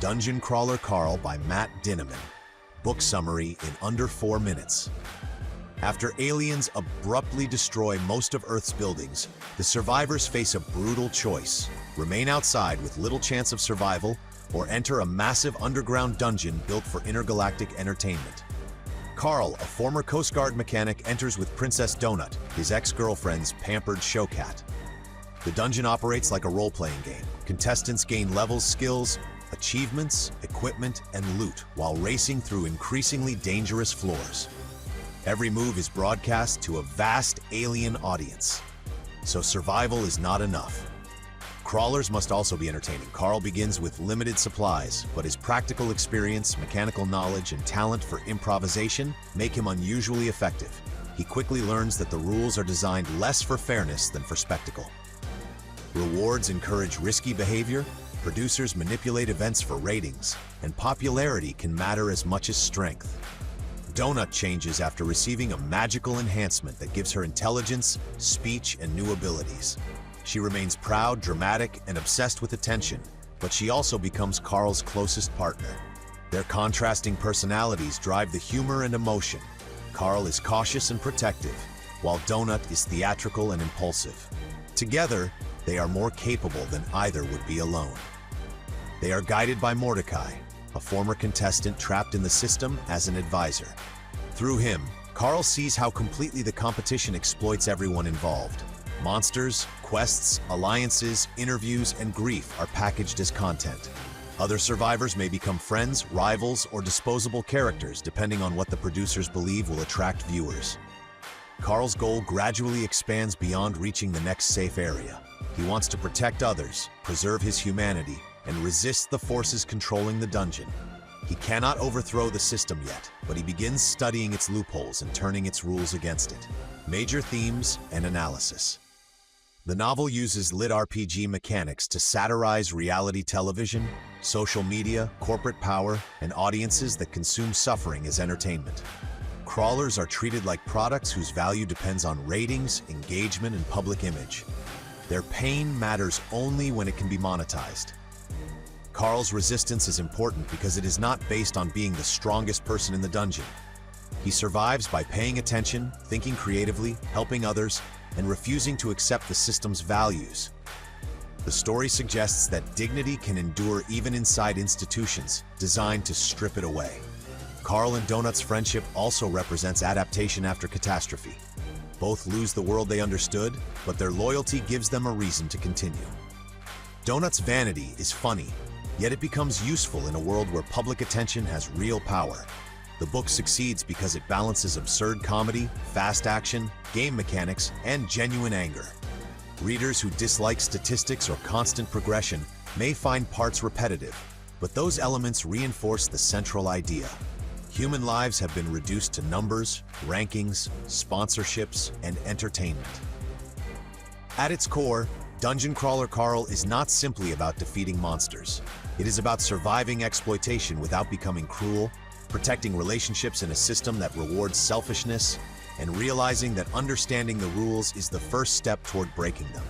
Dungeon Crawler Carl by Matt Dinniman. Book summary in under 4 minutes. After aliens abruptly destroy most of Earth's buildings, the survivors face a brutal choice: remain outside with little chance of survival, or enter a massive underground dungeon built for intergalactic entertainment. Carl, a former Coast Guard mechanic, enters with Princess Donut, his ex-girlfriend's pampered showcat. The dungeon operates like a role-playing game. Contestants gain levels, skills, achievements, equipment, and loot while racing through increasingly dangerous floors. Every move is broadcast to a vast alien audience. So survival is not enough. Crawlers must also be entertaining. Carl begins with limited supplies, but his practical experience, mechanical knowledge, and talent for improvisation make him unusually effective. He quickly learns that the rules are designed less for fairness than for spectacle. Rewards encourage risky behavior, producers manipulate events for ratings, and popularity can matter as much as strength. Donut changes after receiving a magical enhancement that gives her intelligence, speech, and new abilities. She remains proud, dramatic, and obsessed with attention, but she also becomes Carl's closest partner. Their contrasting personalities drive the humor and emotion. Carl is cautious and protective, while Donut is theatrical and impulsive. Together, they are more capable than either would be alone. They are guided by Mordecai, a former contestant trapped in the system as an advisor. Through him, Carl sees how completely the competition exploits everyone involved. Monsters, quests, alliances, interviews, and grief are packaged as content. Other survivors may become friends, rivals, or disposable characters depending on what the producers believe will attract viewers. Carl's goal gradually expands beyond reaching the next safe area. He wants to protect others, preserve his humanity, and resist the forces controlling the dungeon. He cannot overthrow the system yet, but he begins studying its loopholes and turning its rules against it. Major themes and analysis. The novel uses lit RPG mechanics to satirize reality television, social media, corporate power, and audiences that consume suffering as entertainment. Crawlers are treated like products whose value depends on ratings, engagement, and public image. Their pain matters only when it can be monetized. Carl's resistance is important because it is not based on being the strongest person in the dungeon. He survives by paying attention, thinking creatively, helping others, and refusing to accept the system's values. The story suggests that dignity can endure even inside institutions designed to strip it away. Carl and Donut's friendship also represents adaptation after catastrophe. Both lose the world they understood, but their loyalty gives them a reason to continue. Donut's vanity is funny, yet it becomes useful in a world where public attention has real power. The book succeeds because it balances absurd comedy, fast action, game mechanics, and genuine anger. Readers who dislike statistics or constant progression may find parts repetitive, but those elements reinforce the central idea. Human lives have been reduced to numbers, rankings, sponsorships, and entertainment. At its core, Dungeon Crawler Carl is not simply about defeating monsters. It is about surviving exploitation without becoming cruel, protecting relationships in a system that rewards selfishness, and realizing that understanding the rules is the first step toward breaking them.